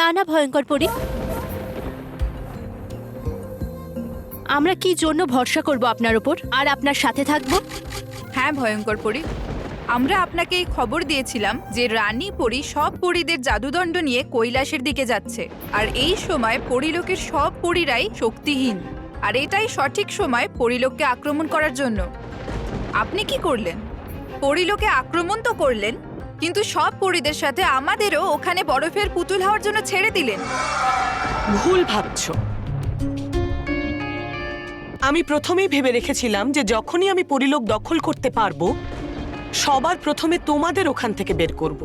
না না ভয়ঙ্কর পরী, আমরা কি জন্য ভরসা করব আপনার উপর আর আপনার সাথে থাকব? হ্যাঁ ভয়ঙ্কর পরী, আমরা আপনাকে এই খবর দিয়েছিলাম যে রানী পরী সব পরীদের জাদুদণ্ড নিয়ে কৈলাসের দিকে যাচ্ছে, আর এই সময় পরীলোকের সব পরীরাই শক্তিহীন, আর এটাই সঠিক সময় পরীলোককে আক্রমণ করার জন্য। আপনি কি করলেন? পরীলোকে আক্রমণ তো করলেন, কিন্তু সব পরীদের সাথে আমাদেরও ওখানে বরফের পুতুল হওয়ার জন্য ছেড়ে দিলেন। ভুল ভাবছো। আমি প্রথমেই ভেবে রেখেছিলাম যে যখনই আমি পরিলোক দখল করতে পারবো সবার প্রথমে তোমাদের ওখান থেকে বের করব।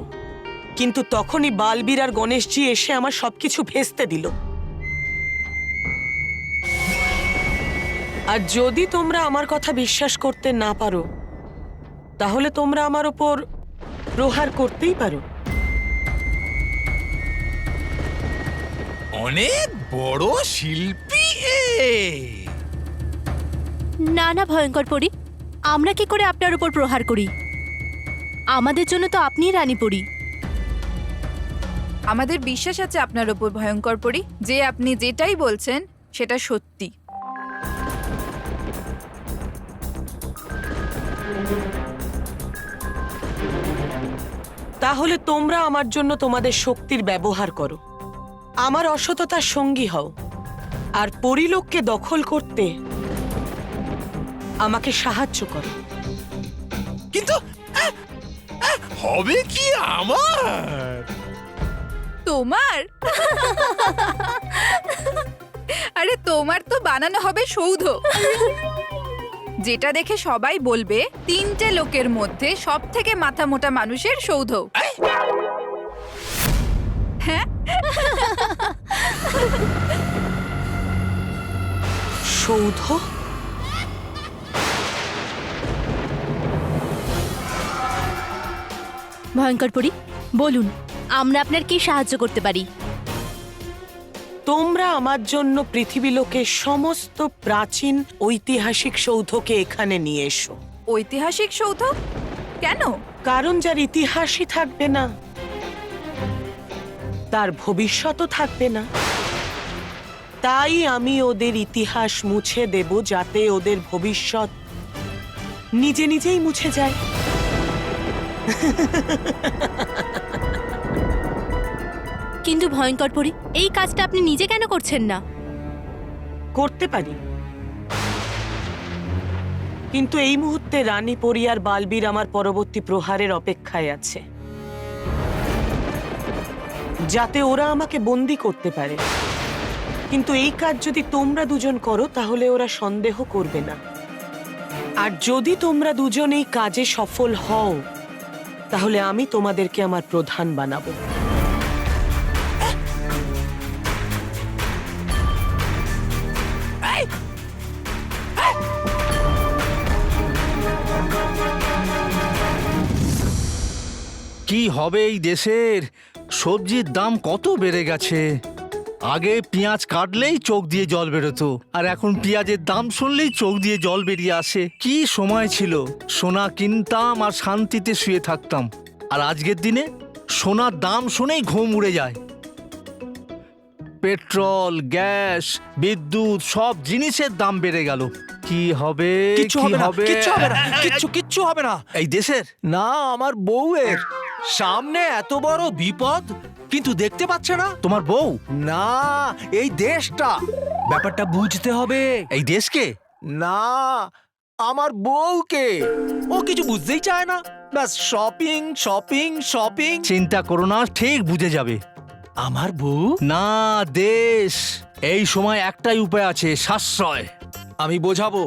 কিন্তু তখনই বালবীর আর গণেশজি এসে আমার সবকিছু ভেস্তে দিল। আর যদি তোমরা আমার কথা বিশ্বাস করতে না পারো তাহলে তোমরা আমার ওপর প্রহার করতেই পারো। অনেক বড় শিল্পী এ। না না ভয়ঙ্কর পরী, আমরা কি করে আপনার উপর প্রহার করি? আমাদের জন্য তো আপনিই রানী পরী। আমাদের বিশ্বাস আছে আপনার ওপর ভয়ঙ্কর পরী, যে আপনি যেটাই বলছেন সেটা সত্যি। তাহলে তোমরা আমার জন্য তোমাদের শক্তির ব্যবহার করো, আমার অসততার সঙ্গী হও, আর পরিলোককে দখল করতে আমাকে সাহায্য করো। কিন্তু হবে কি আমার? তোমার? আরে তোমার তো বানানো হবে সৌধ, যেটা দেখে সবাই বলবে 3টে লোকের মধ্যে সব থেকে মাথা মোটা মানুষের সৌধ। হ্যাঁ, সৌধ? ভয়ঙ্কর পরী, বলুন আমরা আপনার কি সাহায্য করতে পারি? তোমরা আমার জন্য পৃথিবীলোকের সমস্ত প্রাচীন ঐতিহাসিক সৌধকে এখানে নিয়ে এসো। ঐতিহাসিক সৌধ কেন? কারণ যার ইতিহাসই থাকবে না তার ভবিষ্যৎও থাকবে না। তাই আমি ওদের ইতিহাস মুছে দেব যাতে ওদের ভবিষ্যৎ নিজে নিজেই মুছে যায়। কিন্তু ভয়ঙ্কর পরী, এই কাজটা আপনি নিজে কেন করছেন না? করতে পারি, কিন্তু এই মুহূর্তে রানী পরী আর বালবীর আমার পরবর্তী প্রহারের অপেক্ষায় আছে, যাতে ওরা আমাকে বন্দি করতে পারে। কিন্তু এই কাজ যদি তোমরা দুজন করো তাহলে ওরা সন্দেহ করবে না। আর যদি তোমরা দুজন এই কাজে সফল হও তাহলে আমি তোমাদেরকে আমার প্রধান বানাবো। কি হবে এই দেশের? সবজির দাম কত বেড়ে গেছে। আগে পেঁয়াজ কাটলেই চোখ দিয়ে জল বেরোতো, আর এখন পেঁয়াজের দাম শুনলেই চোখ দিয়ে জল বেরিয়ে আসে। কি সময় ছিল, সোনা কিনতাম আর শান্তিতে শুয়ে থাকতাম, আর আজকের দিনে সোনার দাম শুনেই ঘুম উড়ে যায়। পেট্রোল, গ্যাস, বিদ্যুৎ সব জিনিসের দাম বেড়ে গেল। কি হবে? কিচ্ছু হবে না, কিচ্ছু হবে না, কিচ্ছু হবে না। এই দেশের না, আমার বউয়ের সামনে এত বড় বিপদ, কিন্তু দেখতে পাচ্ছে না। তোমার বউ? না, এই দেশটা, ব্যাপারটা বুঝতে হবে। এই দেশকে? না, আমার বউকে। ও কিছু বুঝতেই চায় না, ব্যাস শপিং শপিং শপিং। চিন্তা করো না, ঠিক বুঝে যাবে। আমার বউ? না, দেশ। এই সময় একটাই উপায় আছে, সাশ্রয়। আমি বোঝাবো,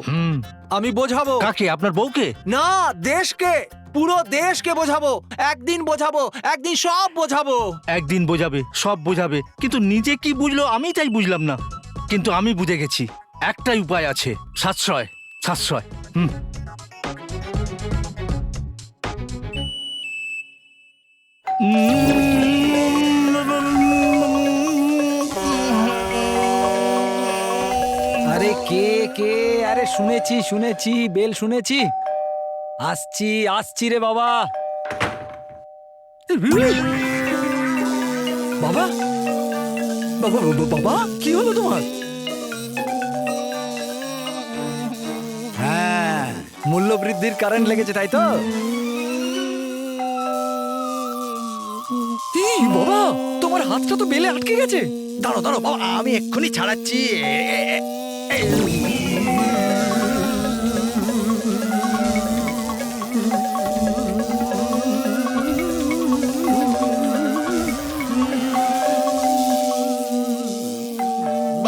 আমি বোঝাবো। কাকে? আপনার বউকে? না, দেশকে, পুরো দেশকে বোঝাবো। একদিন বোঝাবো, একদিন সব বোঝাবো। একদিন বোঝাবে, সব বোঝাবে, কিন্তু নিজে কি বুঝলো আমি তাই বুঝলাম না। কিন্তু আমি বুঝে গেছি, একটাই উপায় আছে, সাশ্রয়, সাশ্রয়। আরে কে কে? আরে শুনেছি শুনেছি, বেল শুনেছি। আসছি আসছি রে বাবা। বাবা বাবা কি হলো তোমার? হ্যাঁ, মূল্য বৃদ্ধির কারেন্ট লেগেছে, তাই তো? এই বাবা, তোমার হাতটা তো বেলে আটকে গেছে। দাঁড়ো দাঁড়ো বাবা, আমি এক্ষুনি ছাড়াচ্ছি।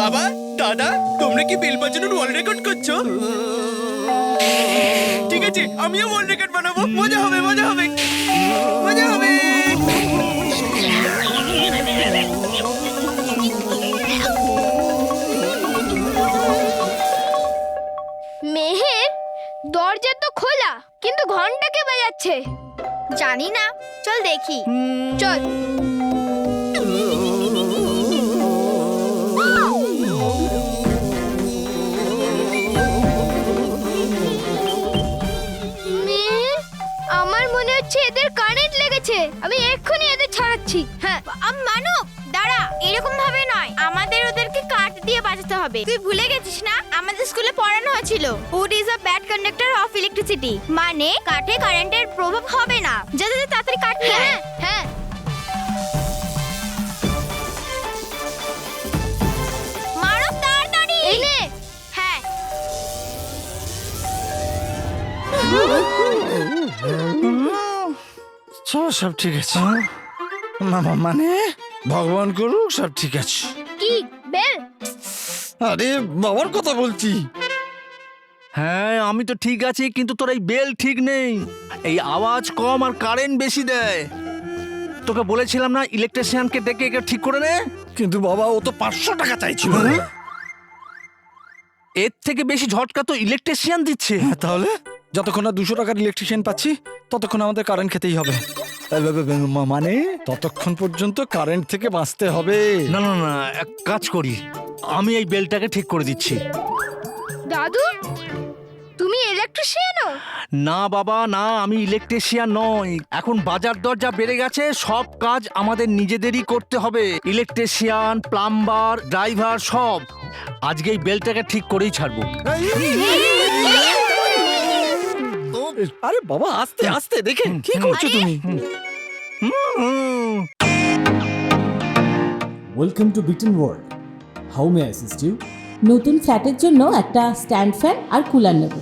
বাবা, দাদা, তোমরা কি বেল বাজানোর ওয়ার্ল্ড রেকর্ড করছো? ঠিক আছে, আমিও ওয়ার্ল্ড রেকর্ড বানাবো। মজা হবে, মজা হবে, মজা হবে। মেহের, দরজা তো খোলা কিন্তু ঘন্টা কে বাজাচ্ছে? জানি না, চল দেখি। চল। মেহের, আমার মনে হচ্ছে এদের কারেন্ট লেগেছে। আমি এক্ষুনি এদের ছাড়াচ্ছি। হ্যাঁ, মানব দাঁড়া, এরকম ভাবে নয়, আমাদের ওদেরকে কাঠ দিয়ে বাজাতে হবে। তুই ভুলে গেছিস না, আমাদের স্কুলে পড়ানো হয়েছিল wood is a bad conductor of electricity, মানে কাঠে কারেন্টের প্রভাব হবে না। যাতে তাড়াতাড়ি কাঠ নিয়ে আয়। হ্যাঁ, মানব তাড়াতাড়ি এই নে। হ্যাঁ, সব ঠিক আছে। মানে ভগবান করুক সব ঠিক আছে। কি বেল? আরে বাবার কথা বলছি। হ্যাঁ, আমি তো ঠিক আছি, কিন্তু তোর এই বেল ঠিক নেই। এই আওয়াজ কম আর কারেন্ট বেশি দেয়। তোকে বলেছিলাম না ইলেকট্রিশিয়ানকে ডেকে একে ঠিক করে নে। কিন্তু বাবা, ও তো 500 টাকা চাইছিল। এর থেকে বেশি ঝটকা তো ইলেকট্রিশিয়ান দিচ্ছে। তাহলে যতক্ষণ না 200 টাকার ইলেকট্রিশিয়ান পাচ্ছি ততক্ষণ আমাদের কারেন্ট খেতেই হবে। মানে ততক্ষণ পর্যন্ত কারেন্ট থেকে বাঁচতে হবে। না না না, এক কাজ করি, আমি এই বেলটাকে ঠিক করে দিচ্ছি। দাদু, তুমি ইলেকট্রিশিয়ানও? না বাবা না, আমি ইলেকট্রিশিয়ান নই। এখন বাজার দর যা বেড়ে গেছে, সব কাজ আমাদের নিজেদেরই করতে হবে। ইলেকট্রিশিয়ান, প্লাম্বার, ড্রাইভার সব। আজকে এই বেলটাকে ঠিক করেই ছাড়বো। আরে বাবা, আস্তে আস্তে, দেখে কি করছো তুমি? Welcome to Bitten world. How may assist you? নতুন ফ্ল্যাটের জন্য একটা স্ট্যান্ড ফ্যান আর কুলার নেব।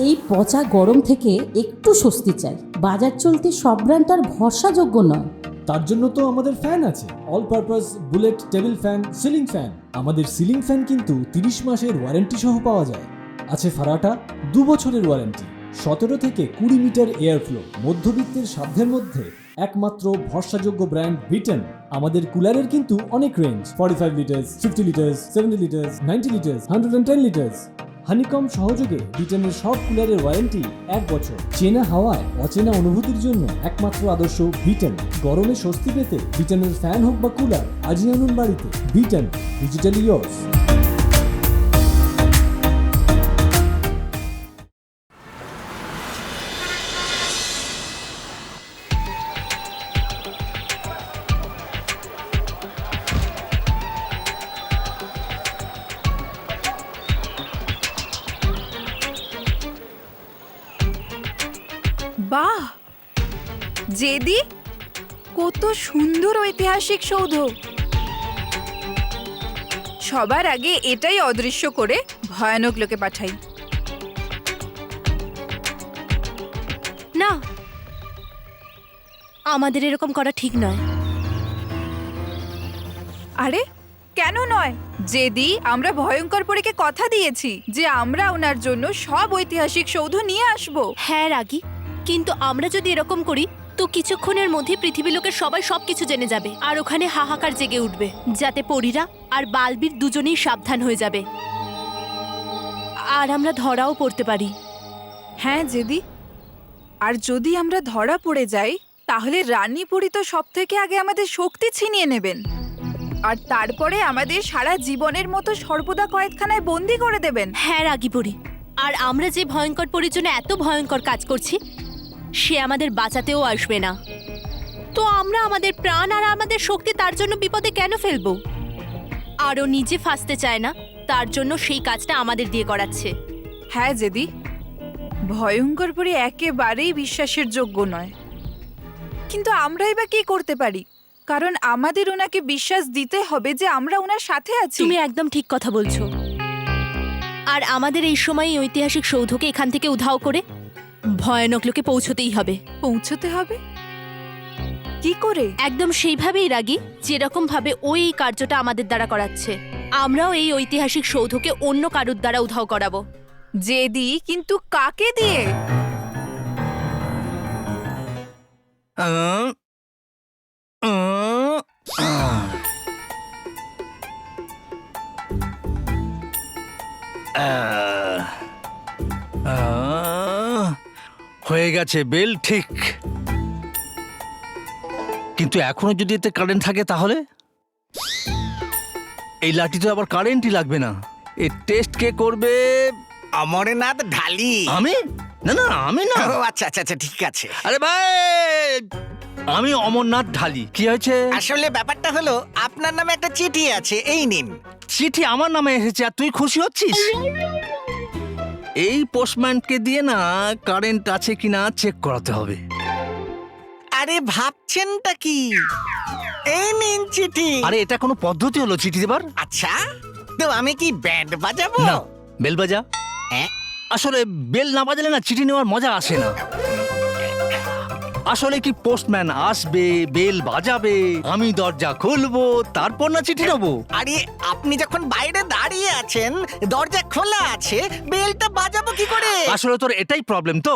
এই পচা গরম থেকে একটু স্বস্তি চাই। বাজার চলতে সব ব্র্যান্ড আর ভরসাযোগ্য নয়। তার জন্য তো আমাদের ফ্যান আছে, all purpose bullet table fan, ceiling fan. আমাদের সিলিং ফ্যান কিন্তু 30 মাসের ওয়ারেন্টি সহ পাওয়া যায়। আছে ফারাটা 2 বছরের ওয়ারেন্টি, 17 থেকে 20 মিটার এয়ার ফ্লো, মধ্যবিত্তের সাধ্যের মধ্যে একমাত্র ভরসাযোগ্য ব্র্যান্ড বিটেন। আমাদের কুলারের কিন্তু অনেক range, 45 litres, 50 litres, 70 litres, 90 litres, 110 litres. Honeycomb সহযোগে বিটেনের সব কুলারের ওয়ারেন্টি 1 বছর। চেনা হাওয়ায় অচেনা অনুভূতির জন্য একমাত্র আদর্শ বিটেন। গরমে স্বস্তি পেতে বিটেনের ফ্যান হোক বা কুলার, আজই আনুন বাড়িতে। Beaten, digitally yours. বাহ জেদি, কত সুন্দর ঐতিহাসিক সৌধ। সবার আগে এটাই অদৃশ্য করে ভয়ানক লোকে পাঠাই। না, আমাদের এরকম করা ঠিক নয়। আরে কেন নয় জেদি, আমরা ভয়ঙ্কর পরীকে কথা দিয়েছি যে আমরা ওনার জন্য সব ঐতিহাসিক সৌধ নিয়ে আসব। হ্যাঁ রাগী, কিন্তু আমরা যদি এরকম করি তো কিছুক্ষণের মধ্যে পৃথিবী লোকের সবাই সবকিছু জেনে যাবে আর ওখানে হাহাকার জেগে উঠবে, যাতে পরীরা আর বালবীর দুজনেই সাবধান হয়ে যাবে আর আমরা ধরাও পড়তে পারি। হ্যাঁ জেদি, আর যদি আমরা ধরা পড়ে যাই তাহলে রানী পরী তো সব থেকে আগে আমাদের শক্তি ছিনিয়ে নেবেন আর তারপরে আমাদের সারা জীবনের মতো সর্বদা কয়েদখানায় বন্দি করে দেবেন। হ্যাঁ রাগী পরী, আর আমরা যে ভয়ঙ্কর পরীর জন্য এত ভয়ঙ্কর কাজ করছি সে আমাদের বাঁচাতেও আসবে না। তো আমরা আমাদের প্রাণ আর আমাদের শক্তি তার জন্য বিপদে কেন ফেলবো? আর ও নিজে ফাঁসতে চায় না, তার জন্য সেই কাজটা আমাদের দিয়ে করাচ্ছে। হ্যাঁ জেদি, ভয়ঙ্কর পরি একেবারেই বিশ্বাসের যোগ্য নয়, কিন্তু আমরাই বা কি করতে পারি? কারণ আমাদের ওনাকে বিশ্বাস দিতে হবে যে আমরা ওনার সাথে আছি। তুমি একদম ঠিক কথা বলছো। আর আমাদের এই সময় এই ঐতিহাসিক সৌধকে এখান থেকে উধাও করে ভয়ানক লোকে পৌঁছতেই হবে। পৌঁছতে হবে কি করে? একদম সেইভাবেই রাগী, যেরকম ভাবে ওই এই কার্যটা আমাদের দ্বারা করাচ্ছে। আমরাও এই ঐতিহাসিক সৌধকে অন্য কারুর দ্বারা উধাও করাবো। জেদি, কিন্তু কাকে দিয়ে? আহ, আহ, আহ। আহ, আহ, হয়ে গেছে বেল, ঠিক। কিন্তু এখনো যদি এতে কারেন্ট থাকে তাহলে এই লাঠি তো আবার কারেন্টই লাগবে না। এই টেস্ট কে করবে? অমরনাথ ঢালি। আমি? না না, আমি না। ও আচ্ছা আচ্ছা আচ্ছা, ঠিক আছে। আরে ভাই, আমি অমরনাথ ঢালি। কি হয়েছে? আসলে ব্যাপারটা হলো আপনার নামে একটা চিঠি আছে, এই নিন। চিঠি আমার নামে এসেছে আর তুই খুশি হচ্ছিস? এই পোস্টম্যানকে দিয়ে না কারেন্ট আছে কিনা চেক করাতে হবে। আরে ভাবছেনটা কি? এই নিন চিঠি। আরে এটা কোনো পদ্ধতি হলো চিঠি দেবার? আচ্ছা, তো আমি কি ব্যান্ড বাজাবো? না, বেল বাজা। হ্যাঁ? আসলে বেল না বাজালে না চিঠি নেওয়ার মজা আসে না। আসলে কি পোস্টম্যান আসবে, বেল বাজাবে, আমি দরজা খুলবো, তারপর না চিঠি নেবো। আরে আপনি যখন বাইরে দাঁড়িয়ে আছেন, দরজা খোলা আছে, বেলটা বাজাবো কি করে? আসলে তোর এটাই প্রবলেম তো।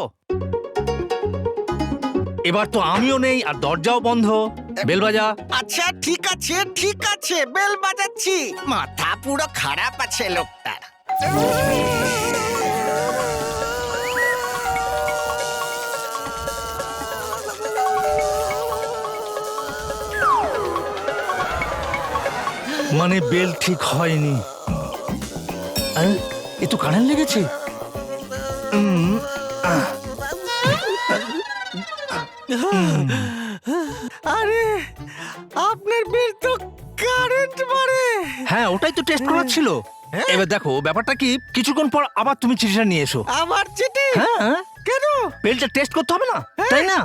এবার তো আমিও নেই আর দরজাও বন্ধ। বেল বাজা। আচ্ছা ঠিক আছে ঠিক আছে, বেল বাজাচ্ছি। মাথা পুরো খারাপ আছে লোকটার। মানে বেল ঠিক হয়নি। আরে এ তো কারেন্ট লেগেছে। আরে আপনার বেল তো কারেন্ট মারে। হ্যাঁ, ওটাই তো টেস্ট করার ছিল। এবার দেখো ব্যাপারটা কি, কিছুক্ষণ পর আবার তুমি চিঠিটা নিয়ে এসো। আমার চিঠি? হ্যাঁ, কেন? বেলটা টেস্ট করতে হবে না, তাই না?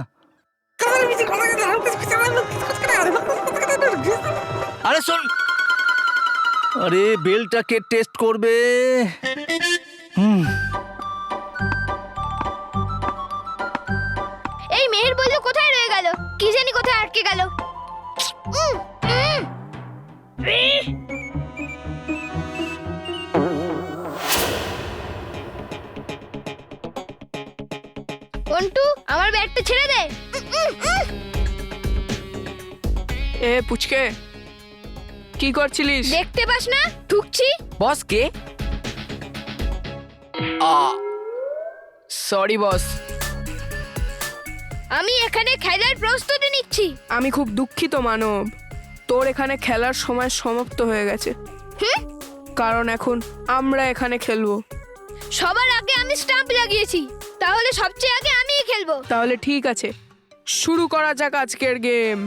আরে শোন, আরে বেলটাকে টেস্ট করবে। এই মেহের বললো কোথায় রয়ে গেল, কি জানি কোথায় আটকে গেল। পন্টু, আমার ব্যাগটা ছেড়ে দে। এ পুচকে, কি করছিলিস? দেখতে পাস না ঠুকছি? বস কে? Sorry boss. আমি এখানে খেলার প্রস্তুতি নিচ্ছি। আমি খুব দুঃখিত মানব, তোর এখানে খেলার সময় সমাপ্ত হয়ে গেছে। কারণ এখন আমরা এখানে খেলবো। সবার আগে আমি স্টাম্প লাগিয়েছি, তাহলে সবচেয়ে আগে আমিই খেলবো। তাহলে ঠিক আছে, শুরু করা যাক আজকের গেম।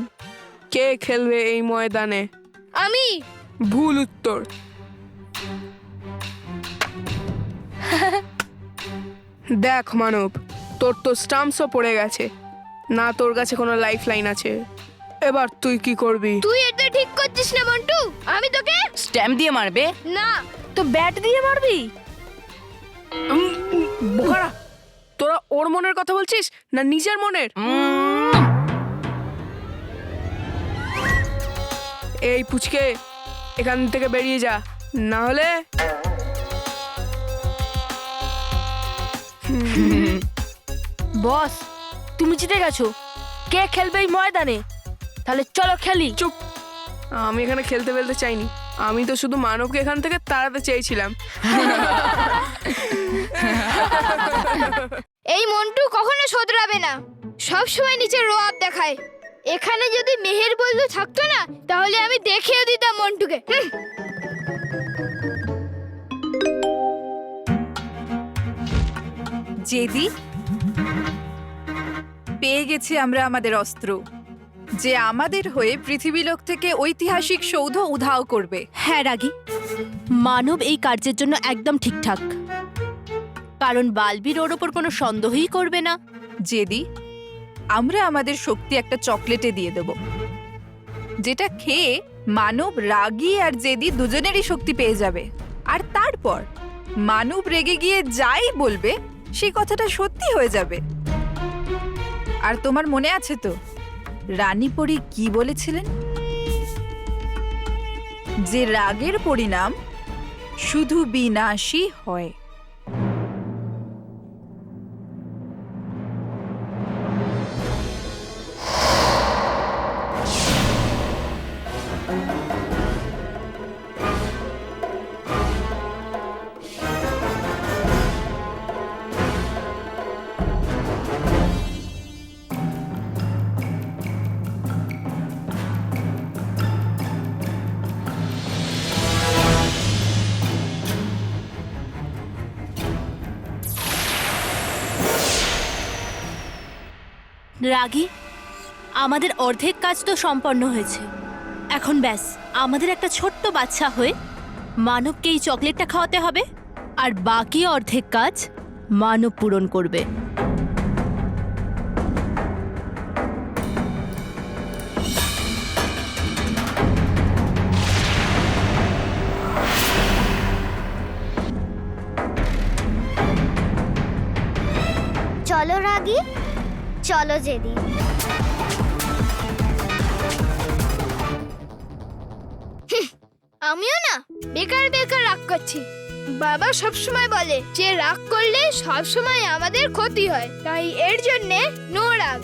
কে খেলবে এই ময়দানে? আমি। ভুল উত্তর। দেখ মানব, তোর তো স্টাম্পসও পড়ে গেছে না, তোর কাছে কোনো লাইফ লাইন আছে। এবার তুই কি করবি? তুই এটা ঠিক করছিস না মন্টু। আমি তোকে স্ট্যাম্প দিয়ে মারবে? না, তো ব্যাট দিয়ে মারবি? বোকারা, তোরা ওর মনের কথা বলছিস না নিজের মনের? এই পুচকে, এখান থেকে বেরিয়ে যা, না হলে বস, তুমি জিতে গেছো। কে খেলবে এই ময়দানে? তাহলে চলো খেলি। চুপ, আমি এখানে খেলতে ফেলতে চাইনি, আমি তো শুধু মানবকে এখান থেকে তাড়াতে চেয়েছিলাম। এই মন্টু কখনো শোধরাবে না, সব সময় নিচে রোয়াব দেখায়। এখানে যদি মেহের বল্লু থাকতো না, তাহলে আমি দেখিয়ে দিতাম মন্টুকে। জেদি, পেয়ে গেছি আমরা আমাদের অস্ত্র। যে আমাদের হয়ে পৃথিবীলোক থেকে ঐতিহাসিক সৌধ উধাও করবে। হ্যাঁ রাগী, মানব এই কার্যের জন্য একদম ঠিকঠাক, কারণ বালবীর ওর ওপর কোনো সন্দেহই করবে না। জেদি, আমরা আমাদের শক্তি একটা চকলেটে দিয়ে দেব, যেটা খেয়ে মানব, রাগী আর জেদি দুজনেরই শক্তি পেয়ে যাবে। আর তারপর মানব রেগে গিয়ে যাই বলবে সেই কথাটা সত্যি হয়ে যাবে। আর তোমার মনে আছে তো রানী পরী কি বলেছিলেন? যে রাগের পরিণাম শুধু বিনাশী হয়। রাগী, আমাদের অর্ধেক কাজ তো সম্পন্ন হয়েছে। এখন ব্যাস আমাদের একটা ছোট্ট বাচ্চা হয়ে মানবকে এই চকলেটটা খাওয়াতে হবে, আর বাকি অর্ধেক কাজ মানব পূরণ করবে। চলো রাগী, চলো জেদি। আমিও না বেকার বেকার রাগ করছি। বাবা সব সময় বলে যে রাগ করলে সব সময় আমাদের ক্ষতি হয়, তাই এর জন্য নো রাগ।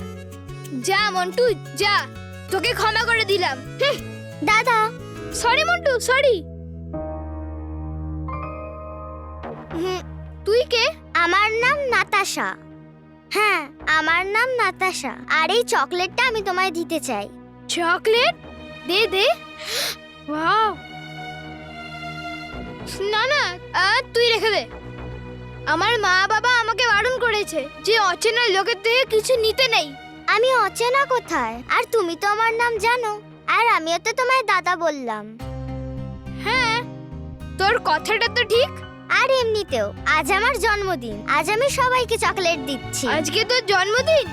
যা মন্টু যা, তোকে ক্ষমা করে দিলাম। দাদা সরি মন্টু, সরি। তুই কে? আমার নাম নাতাশা। হ্যাঁ, আমার নাম নাতাশা। আর এই চকলেটটা আমি তোমায় দিতে চাই। চকলেট? দে দে। ওয়াও! না না, তুই রেখে দে। আমার মা বাবা আমাকে বারণ করেছে যে অচেনা লোকের থেকে কিছু নিতে নেই। আমি অচেনা কোথায়? আর তুমি তো আমার নাম জানো, আর আমিও তো তোমায় দাদা বললাম। হ্যাঁ, তোর কথাটা তো ঠিক। আর এমনিতেও আজ আমার জন্মদিন, আজ আমি সবাইকে চকলেট দিচ্ছি। আজকে তোর জন্মদিন?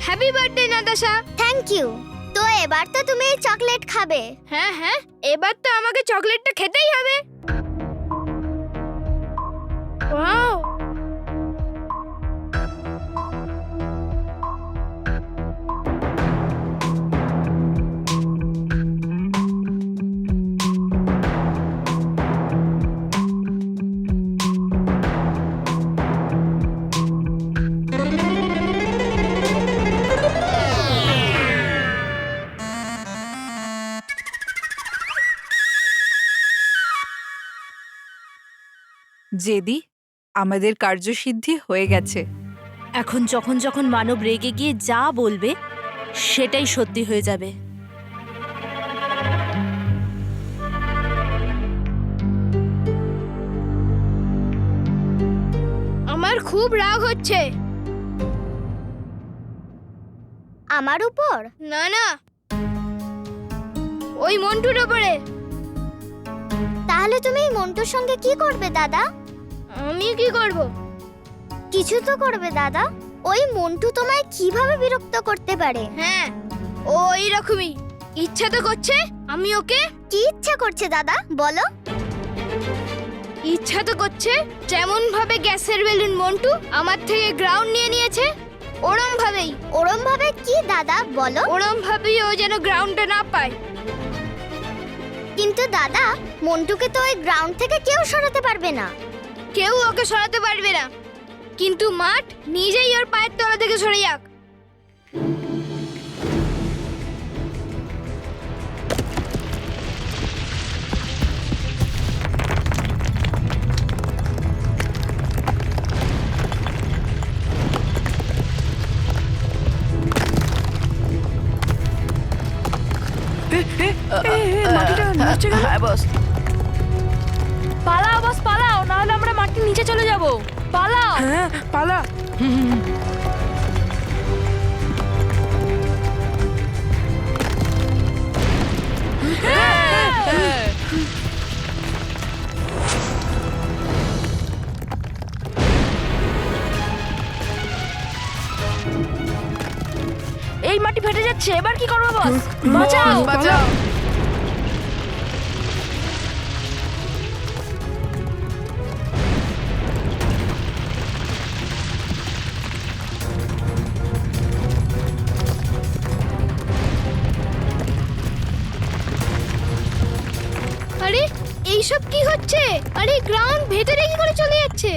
Happy birthday Natasha. Thank you. তো এবার তো তুমি এই চকলেট খাবে। হ্যাঁ হ্যাঁ, এবার তো আমাকে চকলেটটা খেতেই হবে। ওয়াও! জেদি, আমাদের কার্যসিদ্ধি হয়ে গেছে। এখন যখন যখন মানব রেগে গিয়ে যা বলবে সেটাই সত্যি হয়ে যাবে। আমার খুব রাগ হচ্ছে। আমার উপর? না না, ওই মন্টুর উপরে। তাহলে তুমি এই মন্টুর সঙ্গে কি করবে দাদা? আমি কি করব? কিছু তো করবে দাদা। ওই মন্টু তোমায় কিভাবে বিরক্ত করতে পারে? হ্যাঁ, ওই রকমই। ইচ্ছা তো করছে আমি ওকে। কি ইচ্ছা করছে দাদা বলো? ইচ্ছা তো করছে যেমন ভাবে গ্যাসের বেলুন মন্টু আমার থেকে গ্রাউন্ড নিয়ে নিয়েছে, ওরম ভাবেই। ওরম ভাবে কি দাদা বলো? ওরম ভাবেই ও যেন গ্রাউন্ডটা না পায়। কিন্তু দাদা, মন্টুকে তো ওই গ্রাউন্ড থেকে কেউ সরাতে পারবে না। কেউ ওকে সরাতে পারবে না, কিন্তু মাঠ নিজেই ওর পায়ের তলা থেকে সরে যাক। মাটিটা নড়ছে কেন? হ্যাঁ বস। পালাও বস, পালাও, নাহলে আমরা মাটির নিচে চলে যাব। পালাও। হ্যাঁ, পালা। এই মাটি ফেটে যাচ্ছে, এবার কি করবো বস? বাঁচাও! বাঁচাও! আরে এইসব কি হচ্ছে? আরে গ্রাউন্ড ভেতরে কি করে চলে যাচ্ছে?